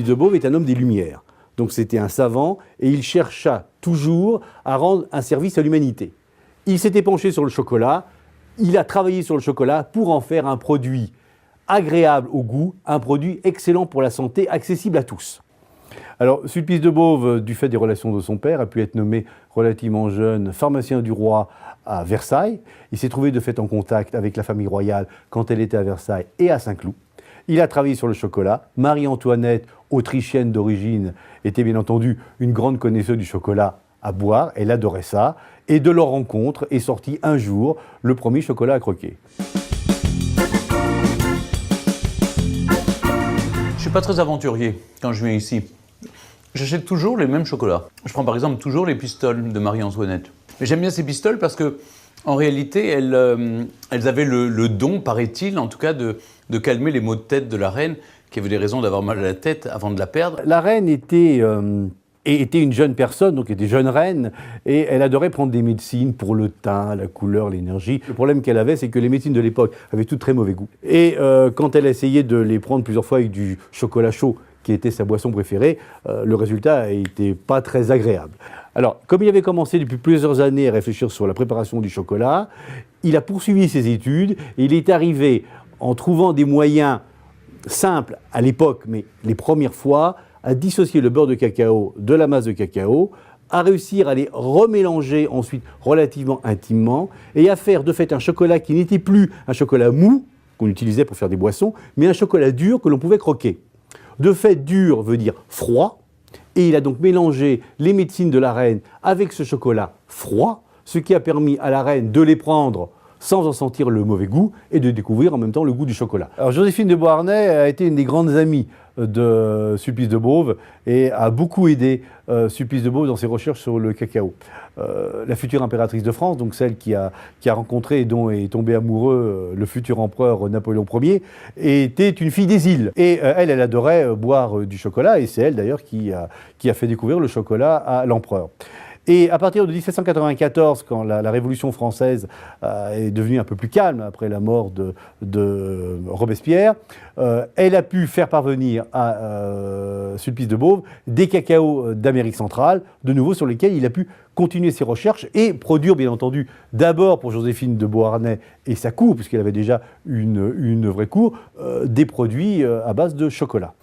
de Beauve est un homme des Lumières. Donc c'était un savant et il chercha toujours à rendre un service à l'humanité. Il s'était penché sur le chocolat, il a travaillé sur le chocolat pour en faire un produit agréable au goût, un produit excellent pour la santé, accessible à tous. Alors, Sulpice de Beauve, du fait des relations de son père, a pu être nommé relativement jeune pharmacien du roi à Versailles. Il s'est trouvé de fait en contact avec la famille royale quand elle était à Versailles et à Saint-Cloud. Il a travaillé sur le chocolat. Marie-Antoinette, autrichienne d'origine, était bien entendu une grande connaisseuse du chocolat à boire. Elle adorait ça. Et de leur rencontre est sorti un jour le premier chocolat à croquer. Je ne suis pas très aventurier quand je viens ici. J'achète toujours les mêmes chocolats. Je prends par exemple toujours les pistoles de Marie-Antoinette. Mais j'aime bien ces pistoles parce que, en réalité, elles avaient le don, paraît-il, en tout cas, de calmer les maux de tête de la reine, qui avait des raisons d'avoir mal à la tête avant de la perdre. La reine était une jeune personne, donc était jeune reine, et elle adorait prendre des médecines pour le teint, la couleur, l'énergie. Le problème qu'elle avait, c'est que les médecines de l'époque avaient toutes très mauvais goût. Et quand elle a essayé de les prendre plusieurs fois avec du chocolat chaud, qui était sa boisson préférée, le résultat n'était pas très agréable. Alors, comme il avait commencé depuis plusieurs années à réfléchir sur la préparation du chocolat, il a poursuivi ses études et il est arrivé, en trouvant des moyens simples à l'époque, mais les premières fois, à dissocier le beurre de cacao de la masse de cacao, à réussir à les remélanger ensuite relativement intimement et à faire de fait un chocolat qui n'était plus un chocolat mou, qu'on utilisait pour faire des boissons, mais un chocolat dur que l'on pouvait croquer. De fait, dur veut dire froid, et il a donc mélangé les médecines de la reine avec ce chocolat froid, ce qui a permis à la reine de les prendre sans en sentir le mauvais goût et de découvrir en même temps le goût du chocolat. Alors Joséphine de Beauharnais a été une des grandes amies de Sulpice de Beauve et a beaucoup aidé Sulpice de Beauve dans ses recherches sur le cacao. La future impératrice de France, donc celle qui a rencontré et dont est tombé amoureux le futur empereur Napoléon Ier, était une fille des îles. Et elle adorait boire du chocolat et c'est elle d'ailleurs qui a fait découvrir le chocolat à l'empereur. Et à partir de 1794, quand la Révolution française est devenue un peu plus calme après la mort de Robespierre, elle a pu faire parvenir à Sulpice de Beauve des cacaos d'Amérique centrale, de nouveau sur lesquels il a pu continuer ses recherches et produire, bien entendu, d'abord pour Joséphine de Beauharnais et sa cour, puisqu'elle avait déjà une vraie cour, des produits à base de chocolat.